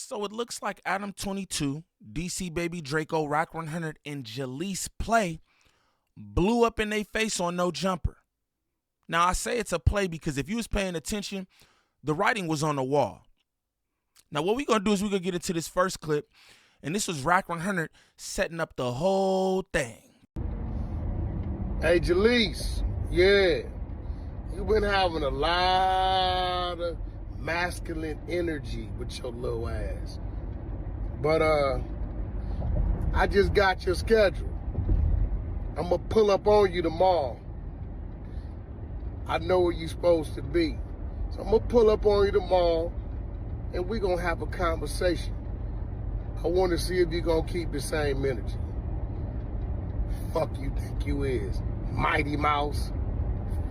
So it looks like Adam 22, DC Baby Draco, Wack100, and Jaliss play blew up in their face on No Jumper. Now I say it's a play because if you was paying attention, the writing was on the wall. Now what we're gonna do is we're gonna get into this first clip, and this was Wack100 setting up the whole thing. Hey Jaliss, yeah, you've been having a lot of masculine energy with your little ass. But I just got your schedule. I'm gonna pull up on you tomorrow. I know where you're supposed to be. So I'm gonna pull up on you tomorrow and we're gonna have a conversation. I wanna see if you're gonna keep the same energy. Fuck you think you is, Mighty Mouse?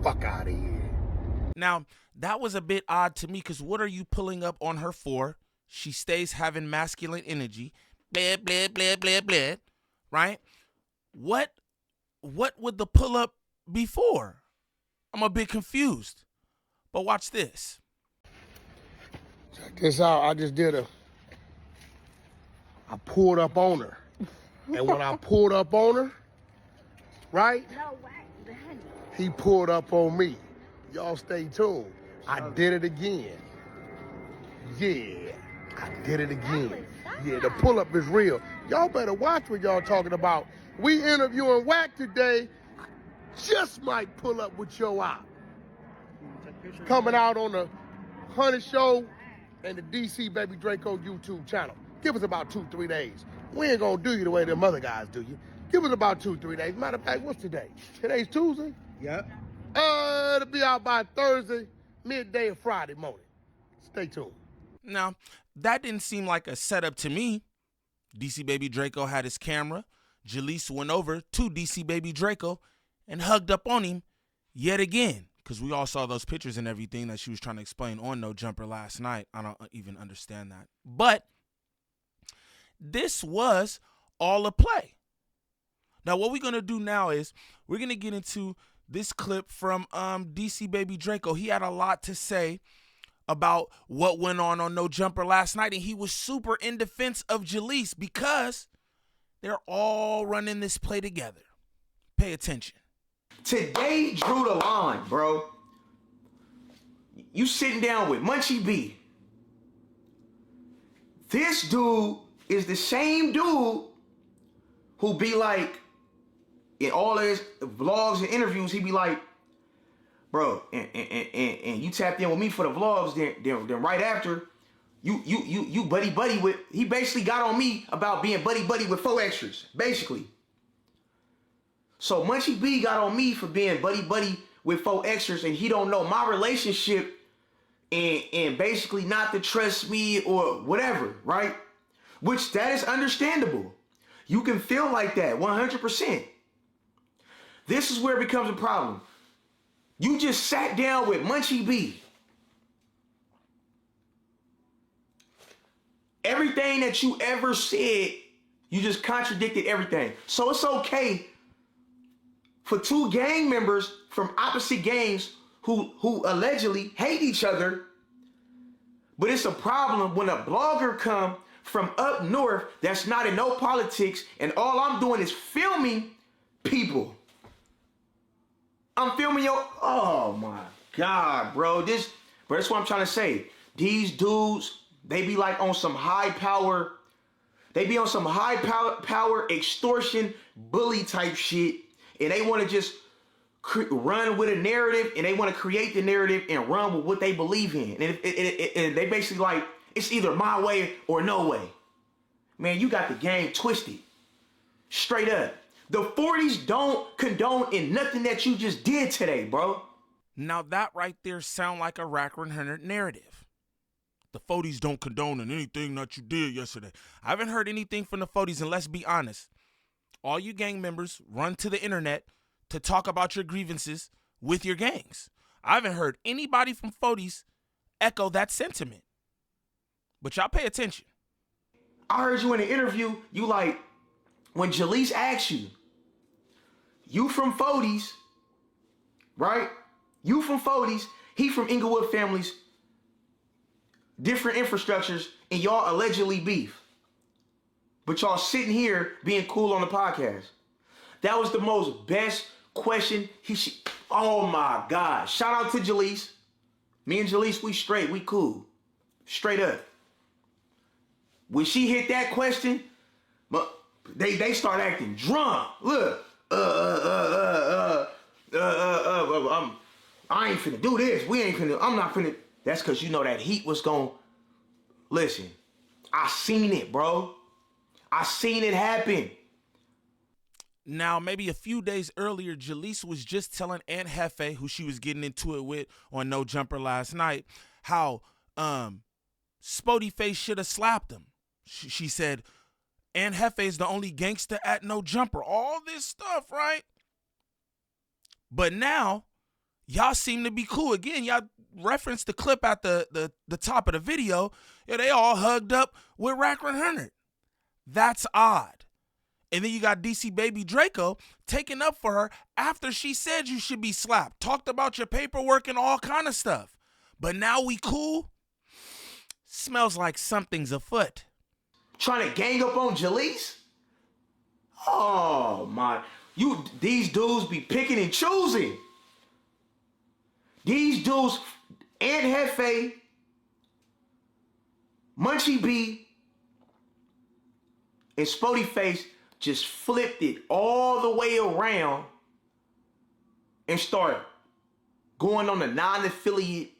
Fuck out of here. Now, that was a bit odd to me because what are you pulling up on her for? She stays having masculine energy. Blah, blah, blah, blah, blah. Right? What would the pull up be for? I'm a bit confused. But watch this. Check this out. I pulled up on her. And when I pulled up on her, right? No, Wack, behind you. He pulled up on me. Y'all stay tuned. I did it again. Yeah, I did it again. Yeah, the pull-up is real. Y'all better watch what y'all talking about. We interviewing Wack today. Just might pull up with your eye. Coming out on the 100 Show and the DC Baby Draco YouTube channel. Give us about 2-3 days. We ain't gonna do you the way them other guys do you. Give us about 2-3 days. Matter of fact, what's today? Today's Tuesday? Yep. It'll be out by Thursday, midday or Friday morning. Stay tuned. Now, that didn't seem like a setup to me. DC Baby Draco had his camera. Jaliss went over to DC Baby Draco and hugged up on him yet again. Because we all saw those pictures and everything that she was trying to explain on No Jumper last night. I don't even understand that. But this was all a play. Now, what we're going to do now is we're going to get into this clip from DC Baby Draco. He had a lot to say about what went on No Jumper last night, and he was super in defense of Jaliss because they're all running this play together. Pay attention. Today drew the line, bro. You sitting down with Munchie B. This dude is the same dude who be like, in all his vlogs and interviews, he be like, bro, and you tapped in with me for the vlogs, then right after, you buddy with, he basically got on me about being buddy with 4 extras, basically. So Munchie B got on me for being buddy with 4 extras, and he don't know my relationship and basically not to trust me or whatever, right? Which that is understandable. You can feel like that 100%. This is where it becomes a problem. You just sat down with Munchie B. Everything that you ever said, you just contradicted everything. So it's okay for 2 gang members from opposite gangs who allegedly hate each other, but it's a problem when a blogger come from up north that's not in no politics, and all I'm doing is filming people. I'm filming oh my God, bro. That's what I'm trying to say. These dudes, they be like on some high power, they be on some high power extortion, bully type shit, and they want to just run with a narrative, and they want to create the narrative and run with what they believe in. And they basically like, it's either my way or no way. Man, you got the game twisted. Straight up. The 40s don't condone in nothing that you just did today, bro. Now that right there sound like a Wack100 narrative. The 40s don't condone in anything that you did yesterday. I haven't heard anything from the 40s, and let's be honest. All you gang members run to the internet to talk about your grievances with your gangs. I haven't heard anybody from 40s echo that sentiment. But y'all pay attention. I heard you in an interview, you like, when Jaliss asked you, you from 40s, right? You from 40s, he from Inglewood families. different infrastructures, and y'all allegedly beef. But y'all sitting here being cool on the podcast. That was the most best question he should. Oh my God. Shout out to Jaliss. Me and Jaliss, we straight. We cool. Straight up. When she hit that question, they start acting drunk. Look. I ain't finna do this. I'm not finna. That's because you know that heat was gonna. Listen, I seen it, bro. I seen it happen. Now, maybe a few days earlier, Jaliss was just telling Aunt Hefe, who she was getting into it with on No Jumper last night, how Spotface should have slapped him. She said, Aunt Hefe is the only gangster at No Jumper. All this stuff, right? But now, y'all seem to be cool. Again, y'all referenced the clip at the top of the video. Yeah, they all hugged up with Wack100. That's odd. And then you got DC Baby Draco taking up for her after she said you should be slapped. Talked about your paperwork and all kind of stuff. But now we cool? Smells like something's afoot. Trying to gang up on Jaliss? Oh my. These dudes be picking and choosing. These dudes, Aunt Hefe, Munchie B, and Spotface just flipped it all the way around and started going on a non-affiliate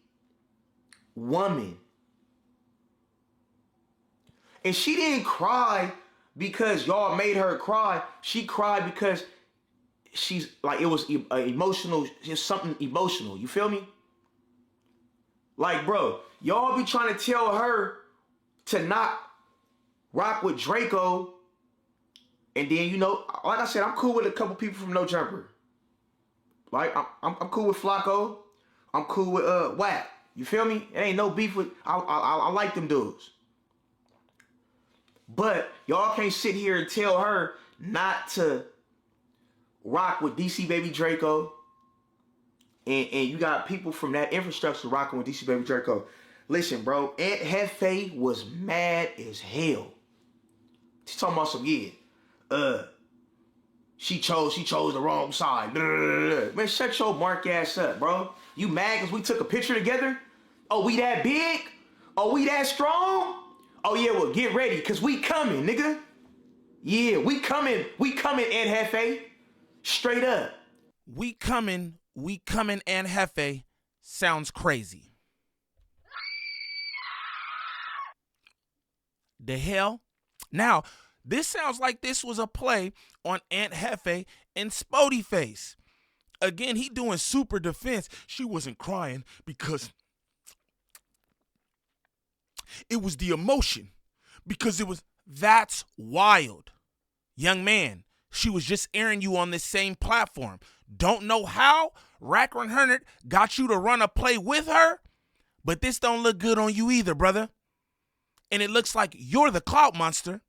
woman. And she didn't cry because y'all made her cry. She cried because she's like, it was emotional, just something emotional. You feel me? Like, bro, y'all be trying to tell her to not rock with Draco. And then, you know, like I said, I'm cool with a couple people from No Jumper. Like, I'm cool with Flacco. I'm cool with Wack. You feel me? It ain't no beef with, I like them dudes. But y'all can't sit here and tell her not to rock with DC Baby Draco. And you got people from that infrastructure rocking with DC Baby Draco. Listen, bro, Aunt Hefe was mad as hell. She's talking about some, she chose the wrong side. Man, shut your mark ass up, bro. You mad because we took a picture together? Oh, we that big? Oh, we that strong? Oh yeah, well get ready, cause we coming, nigga. Yeah, we coming, Aunt Hefe. Straight up. We coming, Aunt Hefe. Sounds crazy. The hell? Now, this sounds like this was a play on Aunt Hefe and Spotface. Again, he doing super defense. She wasn't crying because it was the emotion. Because it was, that's wild. Young man, she was just airing you on this same platform. Don't know how Wack100 got you to run a play with her, but this don't look good on you either, brother. And it looks like you're the clout monster.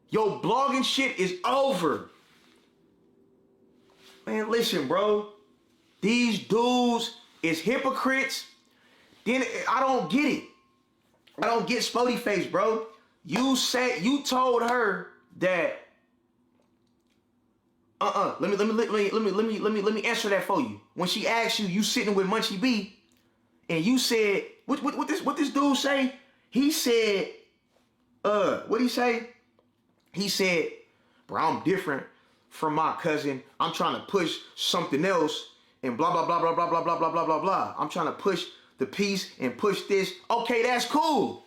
Yo, blogging shit is over. Man, listen, bro. These dudes is hypocrites. Then I don't get it. I don't get Spotface, bro. You told her that. Let me answer that for you. When she asked you, you sitting with Munchie B, and you said, what this dude say? He said, what'd he say? He said, bro, I'm different from my cousin. I'm trying to push something else and blah, blah, blah, blah, blah, blah, blah, blah, blah, blah, blah. I'm trying to push the peace and push this. Okay, that's cool.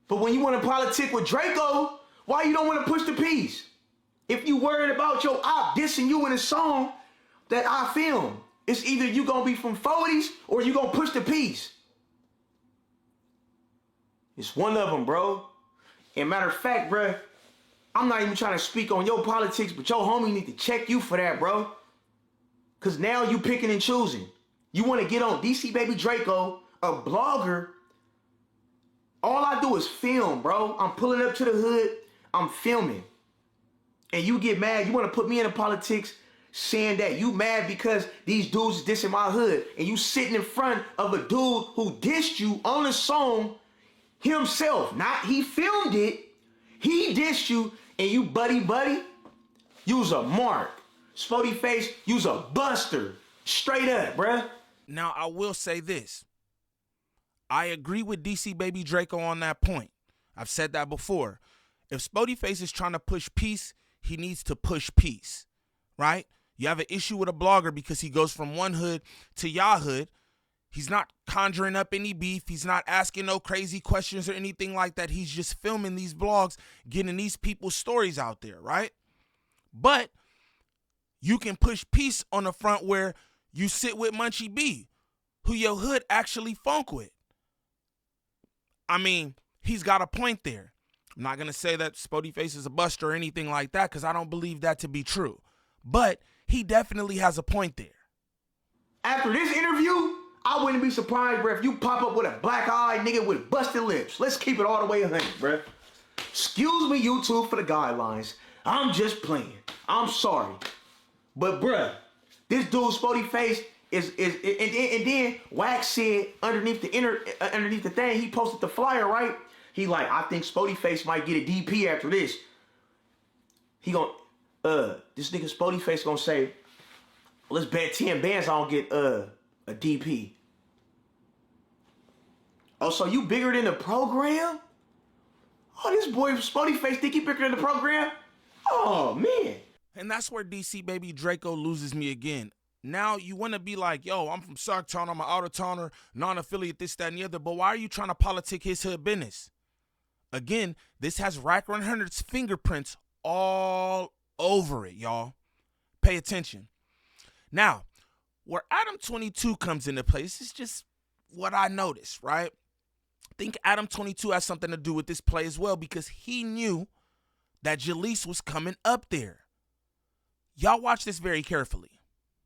But when you want to politic with Draco, why you don't want to push the peace? If you worried about your op dissing you in a song that I filmed, it's either you gonna be from 40s or you gonna push the peace. It's one of them, bro. And matter of fact, bro, I'm not even trying to speak on your politics, but your homie need to check you for that, bro. Because now you picking and choosing. You want to get on DC Baby Draco, a blogger. All I do is film, bro. I'm pulling up to the hood. I'm filming. And you get mad. You want to put me in the politics. saying that you mad because these dudes is dissing my hood, and you sitting in front of a dude who dissed you on a song himself. Not he filmed it, he dissed you, and you buddy, you's a mark. Spotface, you's a buster. Straight up, bruh. Now, I will say this. I agree with DC Baby Draco on that point. I've said that before. If Spotface is trying to push peace, he needs to push peace, right? You have an issue with a blogger because he goes from one hood to y'all hood. He's not conjuring up any beef. He's not asking no crazy questions or anything like that. He's just filming these blogs, getting these people's stories out there, right? But you can push peace on the front where you sit with Munchie B, who your hood actually funk with. I mean, he's got a point there. I'm not going to say that Spotface is a buster or anything like that because I don't believe that to be true. But he definitely has a point there. After this interview, I wouldn't be surprised, bruh, if you pop up with a black-eyed nigga with busted lips. Let's keep it all the way 100, bruh. Excuse me, YouTube, for the guidelines. I'm just playing. I'm sorry. But, bruh, this dude, Spotface, and then Wack said underneath the thing, he posted the flyer, right? He like, I think Spotface might get a DP after this. He this nigga Spotface gonna say, let's bet 10 bands I don't get a DP. Oh, so you bigger than the program? Oh, this boy Spotface think he bigger than the program? Oh, man. And that's where DC Baby Draco loses me again. Now you want to be like, yo, I'm from Sauktown, I'm an out-of-towner, non-affiliate, this, that, and the other, but why are you trying to politic his hood business? Again, this has Wack100's fingerprints all over it, y'all. Pay attention. Now, where Adam 22 comes into play, this is just what I noticed, right? I think Adam 22 has something to do with this play as well because he knew that Jaliss was coming up there. Y'all watch this very carefully.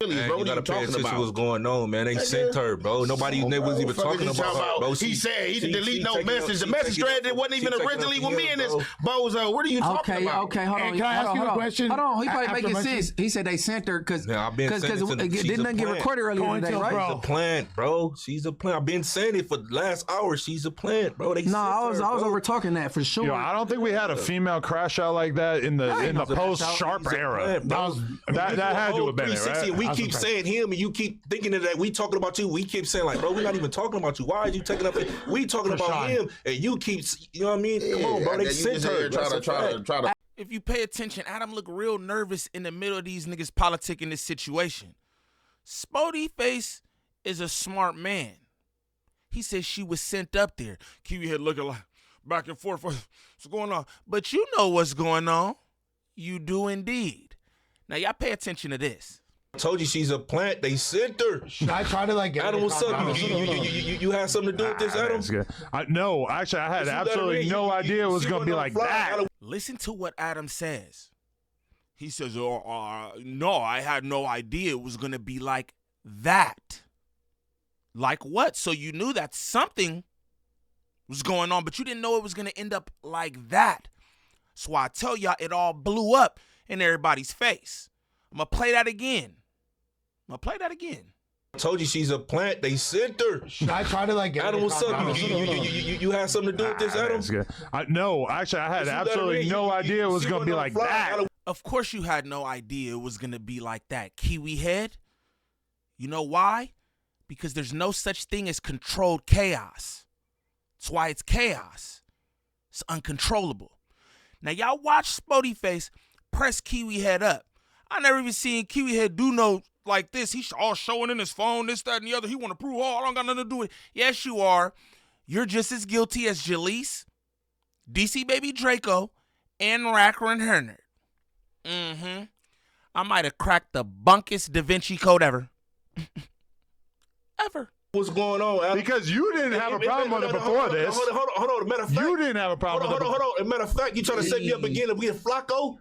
Man, bro, you gotta pay attention to what's going on, man. They sent her, bro. Nobody was even talking about her, bro. He said he didn't delete no message. The message thread that wasn't even originally with me in this bozo. What are you talking about? Okay, hold on. Can I ask you a question? Hold on, he probably making After sense. He said they sent her because didn't didn't get recorded earlier today, right? She's a plant, bro. She's a plant. I've been saying it for the last hour. She's a plant, bro. I was over talking that for sure. Yo, I don't think we had a female crash out like that in the post Sharp era. That had to have been it, right? We keep saying him. And you keep thinking that we talking about you. We keep saying like, bro, we're not even talking about you. Why are you taking up it? We talking about him, and you keep, you know what I mean? Come on, bro. They sent her. Try to. If you pay attention, Adam looked real nervous in the middle of these niggas politicking this situation. Spotface is a smart man. He says she was sent up there. Kiwi head looking like back and forth. What's going on? But you know what's going on. You do indeed. Now, y'all pay attention to this. I told you she's a plant. They sent her. Should I try to like get Adam, what's up? You had something to do with this, Adam? No, actually, I had absolutely no idea it was going to be like that. Listen to what Adam says. He says, no, I had no idea it was going to be like that. Like what? So you knew that something was going on, but you didn't know it was going to end up like that. So I tell y'all, it all blew up in everybody's face. I'm going to play that again. I told you she's a plant. They sent her. Should I try to like get Adam, what's up? You had something to do with this, Adam? No, actually, I had absolutely no idea it was going to be like that. Of course you had no idea it was going to be like that, Kiwi head. You know why? Because there's no such thing as controlled chaos. That's why it's chaos. It's uncontrollable. Now, y'all watch Spotface press Kiwi head up. I never even seen Kiwi head do no like this. He's all showing in his phone, this, that, and the other. He want to prove, I don't got nothing to do with it. Yes, you are. You're just as guilty as Jaliss, DC Baby Draco, and Wack100. I might have cracked the bunkest Da Vinci Code ever. Ever. What's going on, Adam? Because you didn't have a problem with it before this. Hold on. Matter of fact, you didn't have a problem with it. Hold on. Matter of fact, you trying to set me up again and we get Flacco?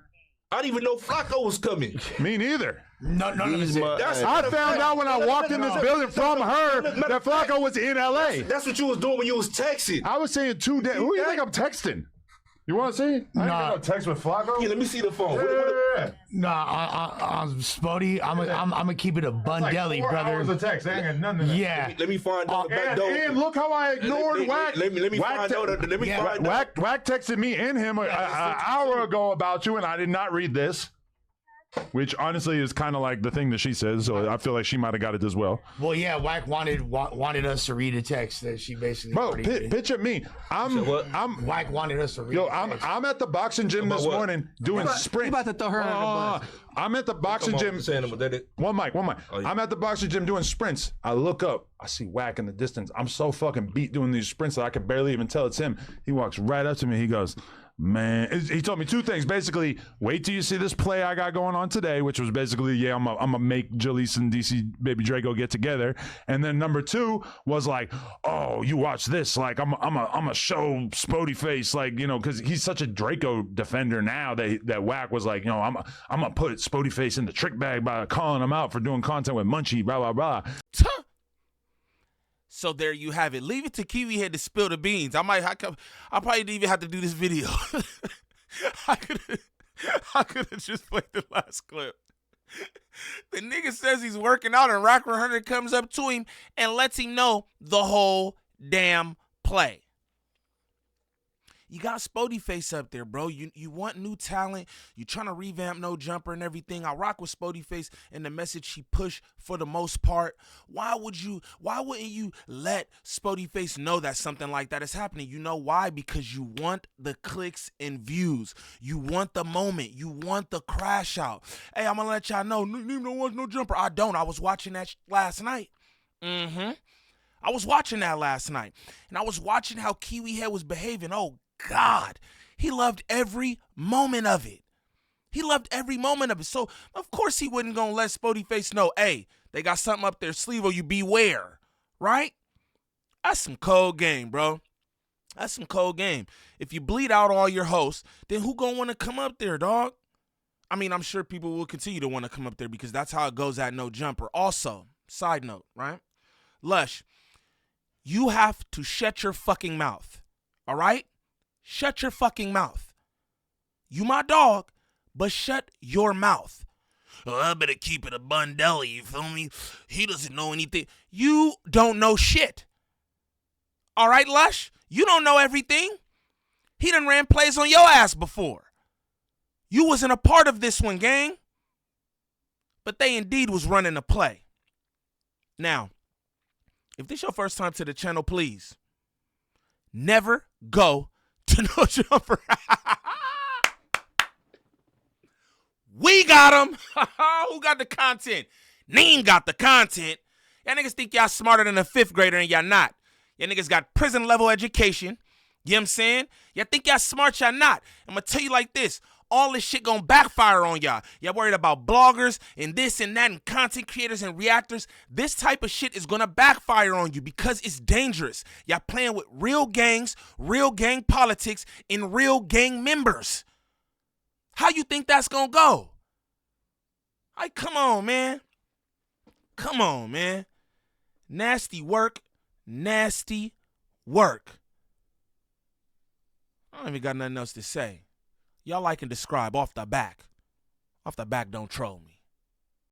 I didn't even know Flacco was coming. Me neither. No. I found out when I walked in this building from her that Flacco was in LA. That's what you was doing when you was texting. I was saying 2 days. Who do you think I'm texting? You want to see? I ain't got no text with Flacco. Yeah, let me see the phone. Yeah. Nah, Spotty, I'm gonna keep it a bundelli, like 4 brother. hours of text. I ain't got none of that. Yeah. Let me find out the back door. And look how I ignored Wack. Let me find out. Wack texted me and him an hour ago about you, and I did not read this. Which honestly is kind of like the thing that she says, so I feel like she might have got it as well. Well, yeah, Wack wanted us to read a text that she basically. Bro, picture me. Wack wanted us to read. I'm at the boxing gym this morning doing sprint. You about to throw her under the bus. I'm at the boxing gym. One mic. I'm at the boxing gym doing sprints. I look up. I see Wack in the distance. I'm so fucking beat doing these sprints that I can barely even tell it's him. He walks right up to me. He goes, man, he told me 2 things. Basically, wait till you see this play I got going on today, which was basically, yeah, I'm gonna make Jaliss and DC Baby Draco get together. And then number 2 was like, oh, you watch this, like I'm a show Spotface, like, you know, because he's such a Draco defender now that Wack was like, you know, I'm gonna put Spotface in the trick bag by calling him out for doing content with Munchie, blah blah blah. So there you have it. Leave it to Kiwi Head to spill the beans. I probably didn't even have to do this video. I could have just played the last clip. The nigga says he's working out and Wack100 comes up to him and lets him know the whole damn play. You got Spotface up there, bro. You want new talent. You trying to revamp No Jumper and everything. I rock with Spotface and the message he pushed for the most part. Why wouldn't you let Spotface know that something like that is happening? You know why? Because you want the clicks and views. You want the moment. You want the crash out. Hey, I'm gonna let y'all know. No Jumper. I don't. I was watching that last night. I was watching that last night. And I was watching how Kiwi Head was behaving. Oh, God, he loved every moment of it. So, of course, he wasn't going to let Spotface know, hey, they got something up their sleeve or you beware, right? That's some cold game, bro. That's some cold game. If you bleed out all your hosts, then who going to want to come up there, dog? I mean, I'm sure people will continue to want to come up there because that's how it goes at No Jumper. Also, side note, right? Lush, you have to shut your fucking mouth, all right? Shut your fucking mouth. You my dog, but shut your mouth. Oh, I better keep it a bundelli, you feel me? He doesn't know anything. You don't know shit. All right, Lush? You don't know everything. He done ran plays on your ass before. You wasn't a part of this one, gang. But they indeed was running a play. Now, if this your first time to the channel, please never go to No Jumper. We got him. Who got the content? Neen got the content. Y'all niggas think y'all smarter than a 5th grader and y'all not. Y'all niggas got prison level education. You know what I'm saying? Y'all think y'all smart, y'all not. I'm gonna tell you like this. All this shit gonna backfire on y'all. Y'all worried about bloggers and this and that and content creators and reactors. This type of shit is gonna backfire on you because it's dangerous. Y'all playing with real gangs, real gang politics, and real gang members. How you think that's gonna go? Like, come on, man. Come on, man. Nasty work. Nasty work. I don't even got nothing else to say. Y'all like and describe off the back. Off the back, don't troll me.